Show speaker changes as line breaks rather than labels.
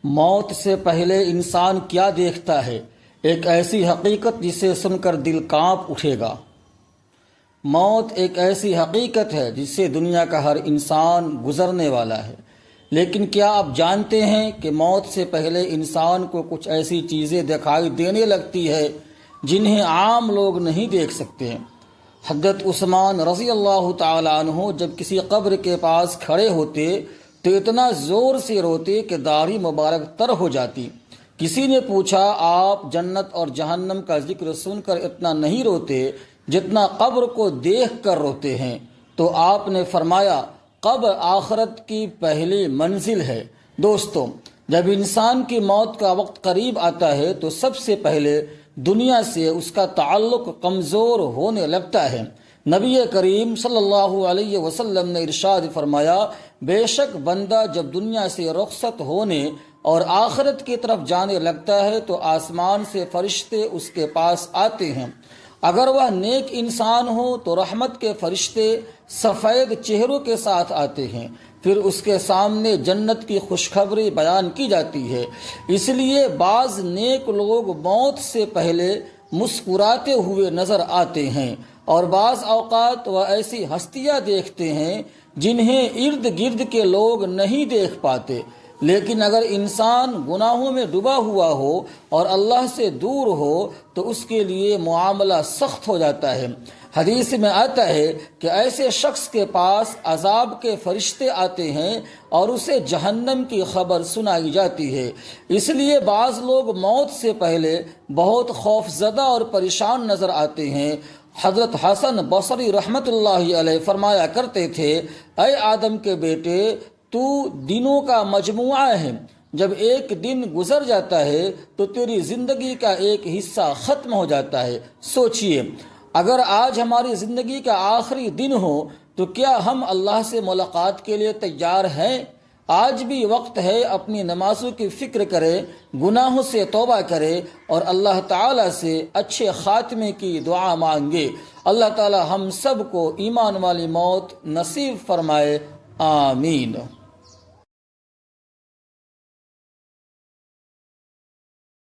موت سے پہلے انسان کیا دیکھتا ہے؟ ایک ایسی حقیقت جسے سن کر دل کانپ اٹھے گا۔ موت ایک ایسی حقیقت ہے جس سے دنیا کا ہر انسان گزرنے والا ہے، لیکن کیا آپ جانتے ہیں کہ موت سے پہلے انسان کو کچھ ایسی چیزیں دکھائی دینے لگتی ہے جنہیں عام لوگ نہیں دیکھ سکتے ہیں۔ حضرت عثمان رضی اللہ تعالی عنہ جب کسی قبر کے پاس کھڑے ہوتے تو اتنا زور سے روتے کہ داڑھی مبارک تر ہو جاتی۔ کسی نے پوچھا، آپ جنت اور جہنم کا ذکر سن کر اتنا نہیں روتے جتنا قبر کو دیکھ کر روتے ہیں؟ تو آپ نے فرمایا، قبر آخرت کی پہلی منزل ہے۔ دوستو، جب انسان کی موت کا وقت قریب آتا ہے تو سب سے پہلے دنیا سے اس کا تعلق کمزور ہونے لگتا ہے۔ نبی کریم صلی اللہ علیہ وسلم نے ارشاد فرمایا، بے شک بندہ جب دنیا سے رخصت ہونے اور آخرت کی طرف جانے لگتا ہے تو آسمان سے فرشتے اس کے پاس آتے ہیں۔ اگر وہ نیک انسان ہو تو رحمت کے فرشتے سفید چہروں کے ساتھ آتے ہیں، پھر اس کے سامنے جنت کی خوشخبری بیان کی جاتی ہے۔ اس لیے بعض نیک لوگ موت سے پہلے مسکراتے ہوئے نظر آتے ہیں، اور بعض اوقات وہ ایسی ہستیاں دیکھتے ہیں جنہیں ارد گرد کے لوگ نہیں دیکھ پاتے۔ لیکن اگر انسان گناہوں میں ڈوبا ہوا ہو اور اللہ سے دور ہو تو اس کے لیے معاملہ سخت ہو جاتا ہے۔ حدیث میں آتا ہے کہ ایسے شخص کے پاس عذاب کے فرشتے آتے ہیں اور اسے جہنم کی خبر سنائی جاتی ہے۔ اس لیے بعض لوگ موت سے پہلے بہت خوفزدہ اور پریشان نظر آتے ہیں۔ حضرت حسن بصری رحمت اللہ علیہ فرمایا کرتے تھے، اے آدم کے بیٹے، تو دنوں کا مجموعہ ہے، جب ایک دن گزر جاتا ہے تو تیری زندگی کا ایک حصہ ختم ہو جاتا ہے۔ سوچئے، اگر آج ہماری زندگی کا آخری دن ہو تو کیا ہم اللہ سے ملاقات کے لیے تیار ہیں؟ آج بھی وقت ہے، اپنی نمازوں کی فکر کرے، گناہوں سے توبہ کرے اور اللہ تعالیٰ سے اچھے خاتمے کی دعا مانگے۔ اللہ تعالیٰ ہم سب کو ایمان والی موت نصیب فرمائے، آمین۔